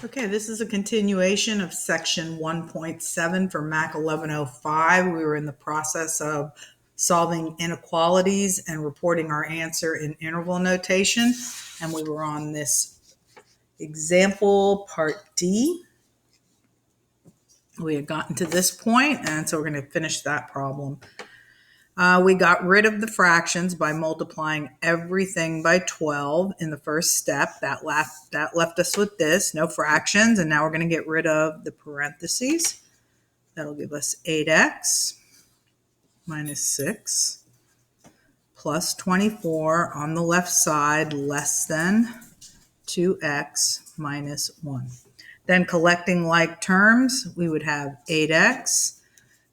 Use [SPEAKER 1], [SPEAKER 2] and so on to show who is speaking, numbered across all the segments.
[SPEAKER 1] Okay, this is a continuation of section 1.7 for MAC 1105. We were in the process of solving inequalities and reporting our answer in interval notation. And we were on this example part D. We had gotten to this point, and so we're going to finish that problem. We got rid of the fractions by multiplying everything by 12 in the first step. That left us with this, no fractions, and now we're going to get rid of the parentheses. That'll give us 8x minus 6 plus 24 on the left side less than 2x minus 1. Then collecting like terms, we would have 8x.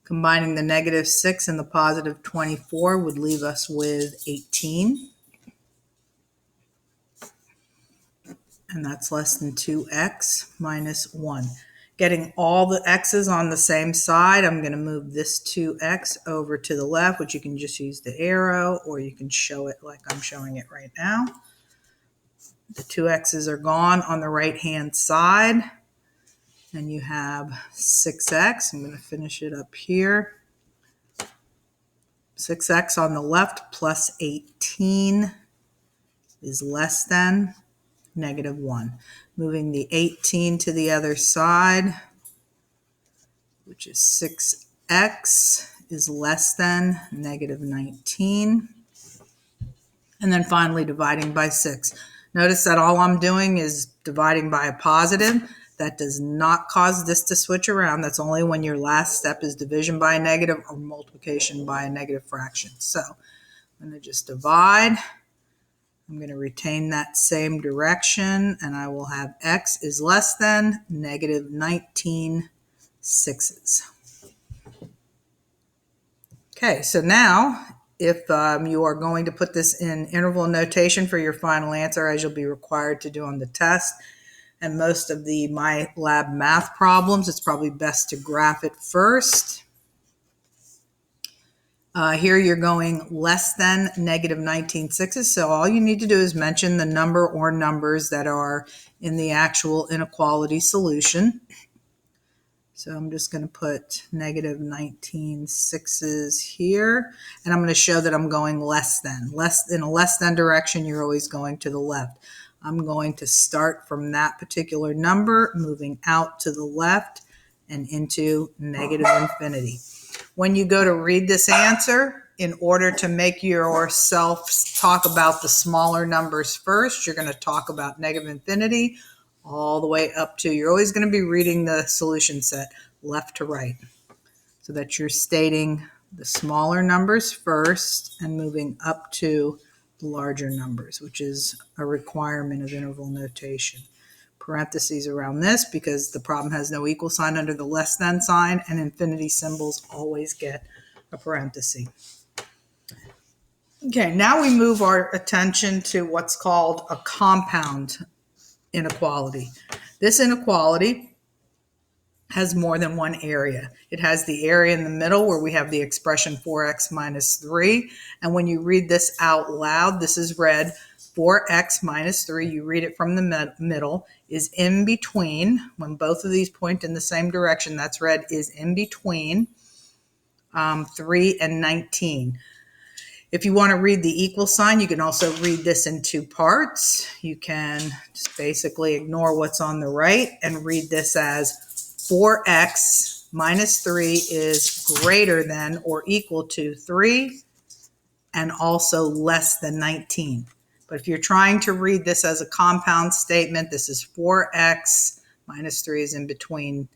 [SPEAKER 1] Combining the negative 6 and the positive 24 would leave us with 18. And that's less than 2x minus 1. Getting all the x's on the same side, I'm going to move this 2x over to the left, which you can just use the arrow, or you can show it like I'm showing it right now. The 2x's are gone on the right-hand side. And you have 6x. I'm going to finish it up here. 6x on the left plus 18 is less than negative 1. Moving the 18 to the other side, which is 6x is less than negative 19. And then finally dividing by 6. Notice that all I'm doing is dividing by a positive. That does not cause this to switch around. That's only when your last step is division by a negative or multiplication by a negative fraction. So I'm going to just divide. I'm going to retain that same direction, and I will have x is less than negative 19 sixths. Okay, so now if you are going to put this in interval notation for your final answer, as you'll be required to do on the test, and most of the MyLab math problems, it's probably best to graph it first. Here you're going less than negative 19 sixths. So all you need to do is mention the number or numbers that are in the actual inequality solution. So I'm just going to put negative 19 sixths here. And I'm going to show that I'm going less than. In a less than direction, you're always going to the left. I'm going to start from that particular number, moving out to the left and into negative infinity. When you go to read this answer, in order to make yourself talk about the smaller numbers first, you're going to talk about negative infinity all the way up to, you're always going to be reading the solution set left to right, so that you're stating the smaller numbers first and moving up to the larger numbers, which is a requirement of interval notation. Parentheses around this because the problem has no equal sign under the less than sign, and infinity symbols always get a parenthesis. Okay, now we move our attention to what's called a compound inequality. This inequality has more than one area. It has the area in the middle where we have the expression 4x minus 3. And when you read this out loud, this is read 4x minus 3. You read it from the middle, is in between. When both of these point in the same direction, that's read is in between 3 and 19. If you want to read the equal sign, you can also read this in two parts. You can just basically ignore what's on the right and read this as 4x minus 3 is greater than or equal to 3 and also less than 19. But if you're trying to read this as a compound statement, this is 4x minus 3 is in between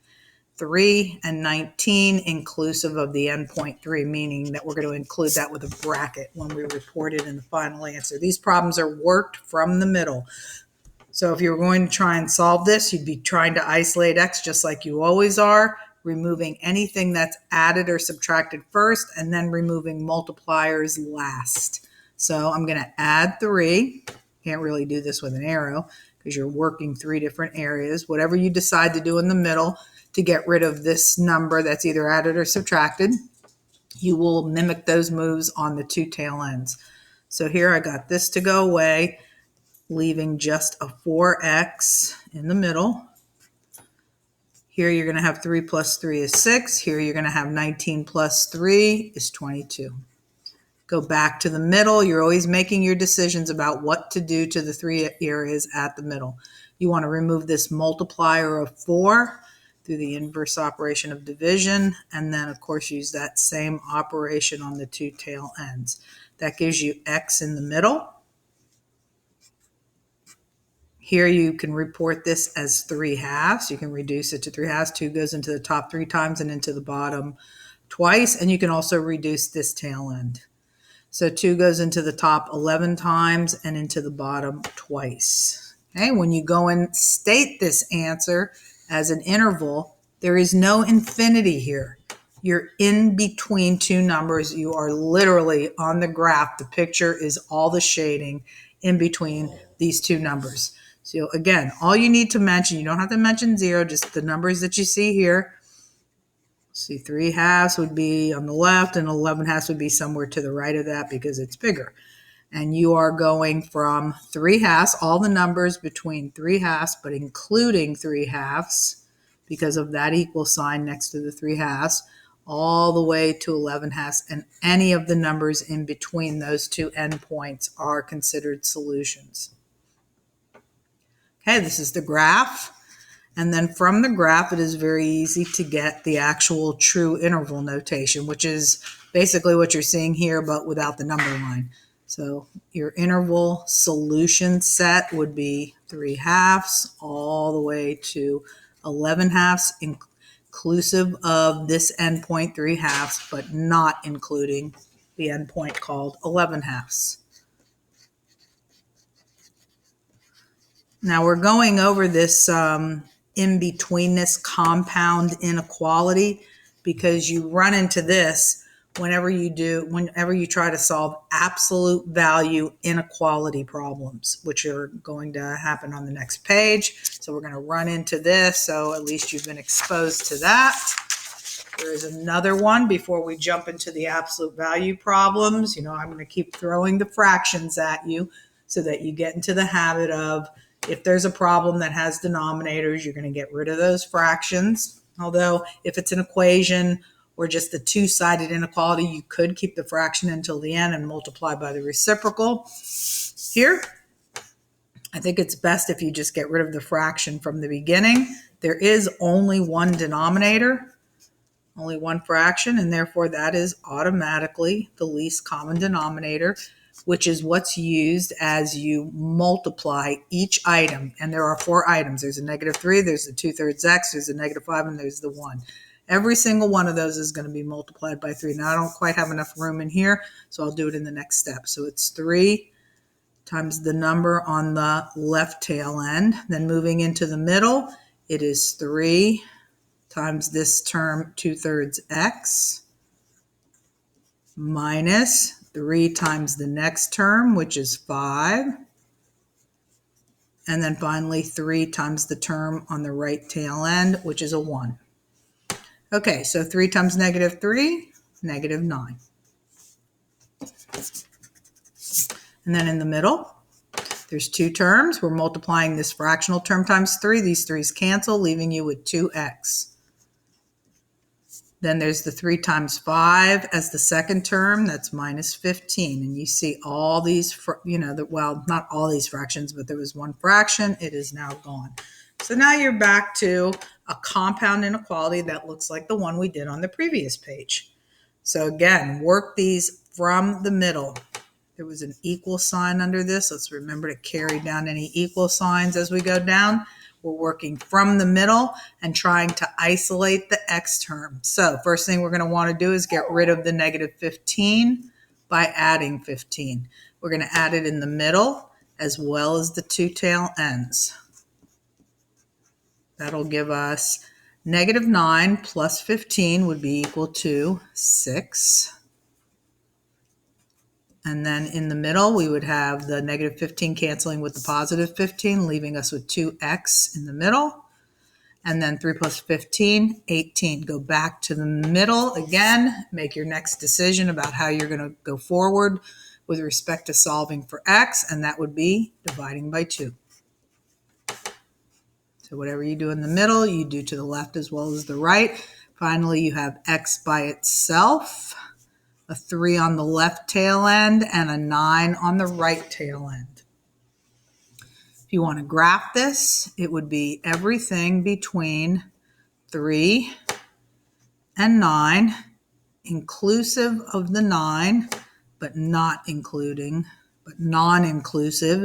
[SPEAKER 1] 3 and 19, inclusive of the endpoint 3, meaning that we're going to include that with a bracket when we report it in the final answer. These problems are worked from the middle. So if you're going to try and solve this, you'd be trying to isolate x just like you always are, removing anything that's added or subtracted first, and then removing multipliers last. So I'm going to add 3. Can't really do this with an arrow because you're working 3 different areas. Whatever you decide to do in the middle to get rid of this number that's either added or subtracted, you will mimic those moves on the 2 tail ends. So here I got this to go away, leaving just a 4x in the middle. Here you're going to have 3 plus 3 is 6. Here you're going to have 19 plus 3 is 22. Go back to the middle. You're always making your decisions about what to do to the three areas at the middle. You want to remove this multiplier of 4 through the inverse operation of division, and then, of course, use that same operation on the two tail ends. That gives you x in the middle. Here you can report this as 3 halves. You can reduce it to 3 halves. 2 goes into the top 3 times and into the bottom twice. And you can also reduce this tail end. So 2 goes into the top 11 times and into the bottom twice. Okay, when you go and state this answer as an interval, there is no infinity here. You're in between two numbers. You are literally on the graph. The picture is all the shading in between these two numbers. So again, all you need to mention, you don't have to mention 0, just the numbers that you see here. See, 3 halves would be on the left and 11 halves would be somewhere to the right of that because it's bigger. And you are going from 3 halves, all the numbers between 3 halves, but including 3 halves because of that equal sign next to the 3 halves, all the way to 11 halves. And any of the numbers in between those two endpoints are considered solutions. Okay, this is the graph. And then from the graph, it is very easy to get the actual true interval notation, which is basically what you're seeing here, but without the number line. So your interval solution set would be 3 halves all the way to 11 halves, inclusive of this endpoint 3 halves, but not including the endpoint called 11 halves. Now we're going over this in-betweenness compound inequality because you run into this whenever you try to solve absolute value inequality problems, which are going to happen on the next page. So we're going to run into this, so at least you've been exposed to that. There is another one before we jump into the absolute value problems. I'm going to keep throwing the fractions at you so that you get into the habit of, if there's a problem that has denominators, you're going to get rid of those fractions. Although if it's an equation or just a two-sided inequality, you could keep the fraction until the end and multiply by the reciprocal. Here, I think it's best if you just get rid of the fraction from the beginning. There is only one denominator, only one fraction, and therefore that is automatically the least common denominator, which is what's used as you multiply each item. And there are 4 items. There's a -3, there's the 2/3 x, there's a -5, and there's the 1. Every single one of those is going to be multiplied by 3. Now, I don't quite have enough room in here, so I'll do it in the next step. So it's 3 times the number on the left tail end. Then moving into the middle, it is 3 times this term 2/3 x minus 3 times the next term, which is 5. And then finally 3 times the term on the right tail end, which is a 1. Okay, so 3 times -3, -9. And then in the middle, there's 2 terms. We're multiplying this fractional term times 3. These 3's cancel, leaving you with 2x. Then there's the 3 times 5 as the second term. That's -15. And you see all these, well, not all these fractions, but there was one fraction. It is now gone. So now you're back to a compound inequality that looks like the one we did on the previous page. So again, work these from the middle. There was an equal sign under this. Let's remember to carry down any equal signs as we go down. We're working from the middle and trying to isolate the x term. So first thing we're going to want to do is get rid of the -15 by adding 15. We're going to add it in the middle as well as the two tail ends. That'll give us -9 plus 15 would be equal to 6. And then in the middle, we would have the -15 canceling with the +15, leaving us with 2x in the middle. And then 3 plus 15, 18. Go back to the middle again. Make your next decision about how you're going to go forward with respect to solving for x, and that would be dividing by 2. So So whatever you do in the middle, you do to the left as well as the right. Finally, you have x by itself, a 3 on the left tail end, and a 9 on the right tail end. If you want to graph this, it would be everything between 3 and 9, inclusive of the 9, but non-inclusive,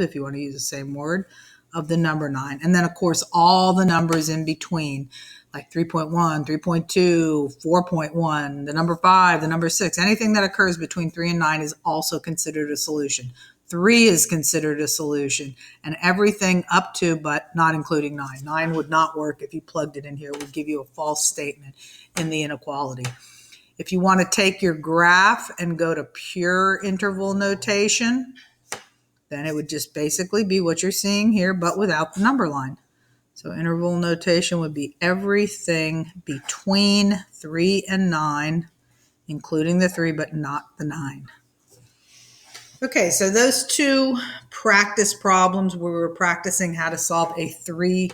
[SPEAKER 1] if you want to use the same word, of the number 9. And then, of course, all the numbers in between, like 3.1, 3.2, 4.1, the number 5, the number 6. Anything that occurs between 3 and 9 is also considered a solution. 3 is considered a solution, and everything up to but not including 9. 9 would not work if you plugged it in here. It would give you a false statement in the inequality. If you want to take your graph and go to pure interval notation, then it would just basically be what you're seeing here, but without the number line. So interval notation would be everything between 3 and 9, including the 3, but not the 9. Okay, so those two practice problems where we were practicing how to solve a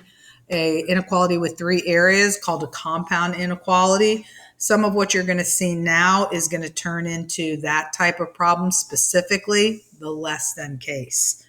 [SPEAKER 1] inequality with 3 areas called a compound inequality. Some of what you're going to see now is going to turn into that type of problem, specifically the less than case.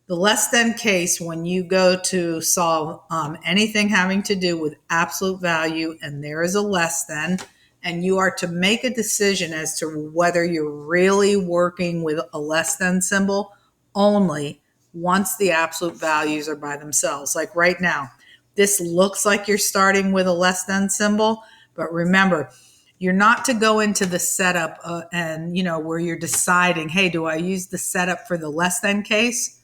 [SPEAKER 1] The less than case, when you go to solve anything having to do with absolute value and there is a less than, and you are to make a decision as to whether you're really working with a less than symbol only once the absolute values are by themselves. Like right now, this looks like you're starting with a less than symbol, but remember, you're not to go into the setup and where you're deciding, hey, do I use the setup for the less than case,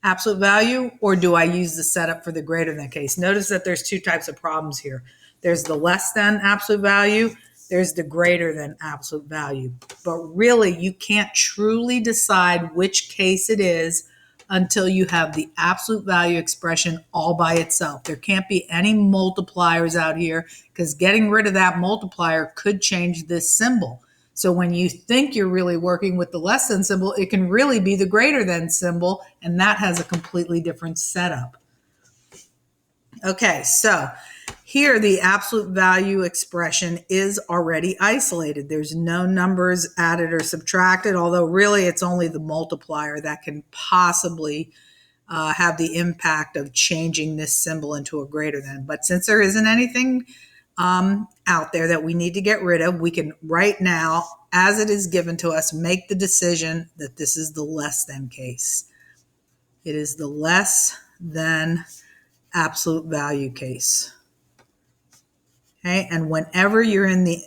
[SPEAKER 1] absolute value, or do I use the setup for the greater than case? Notice that there's two types of problems here. There's the less than absolute value, there's the greater than absolute value. But really, you can't truly decide which case it is until you have the absolute value expression all by itself. There can't be any multipliers out here because getting rid of that multiplier could change this symbol. So when you think you're really working with the less than symbol, it can really be the greater than symbol, and that has a completely different setup. Okay, so here the absolute value expression is already isolated. There's no numbers added or subtracted, although really it's only the multiplier that can possibly have the impact of changing this symbol into a greater than. But since there isn't anything out there that we need to get rid of, we can right now, as it is given to us, make the decision that this is the less than case. It is the less than absolute value case. Okay, and whenever you're in the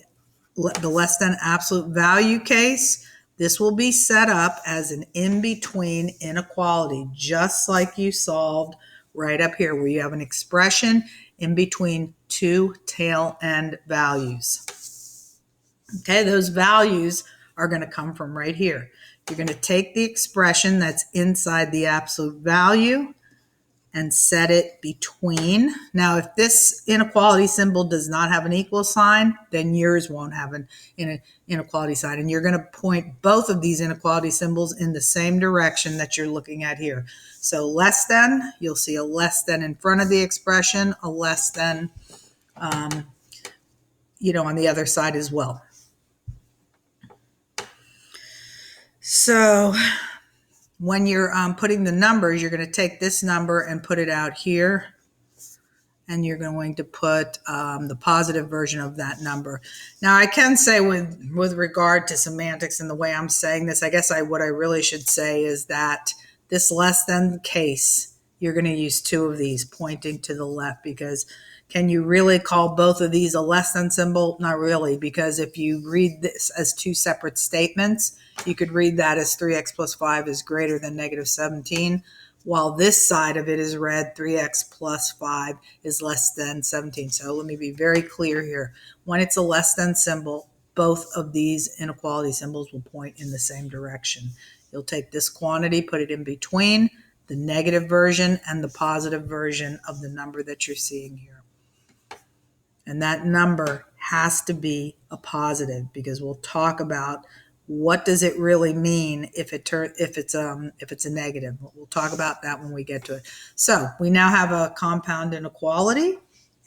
[SPEAKER 1] less than absolute value case, this will be set up as an in-between inequality, just like you solved right up here, where you have an expression in between two tail end values. Okay, those values are going to come from right here. You're going to take the expression that's inside the absolute value and set it between. Now, if this inequality symbol does not have an equal sign, then yours won't have an inequality sign. And you're going to point both of these inequality symbols in the same direction that you're looking at here. So less than, you'll see a less than in front of the expression, a less than, on the other side as well. So when you're putting the numbers, you're going to take this number and put it out here, and you're going to put the positive version of that number. Now, I can say with regard to semantics and the way I'm saying this, I guess what I really should say is that this less than case, you're going to use two of these pointing to the left, because can you really call both of these a less than symbol? Not really, because if you read this as two separate statements, you could read that as 3x plus 5 is greater than negative 17, while this side of it is read 3x plus 5 is less than 17. So let me be very clear here. When it's a less than symbol, both of these inequality symbols will point in the same direction. You'll take this quantity, put it in between the negative version and the positive version of the number that you're seeing here. And that number has to be a positive, because we'll talk about what does it really mean if it's a negative? We'll talk about that when we get to it. So we now have a compound inequality.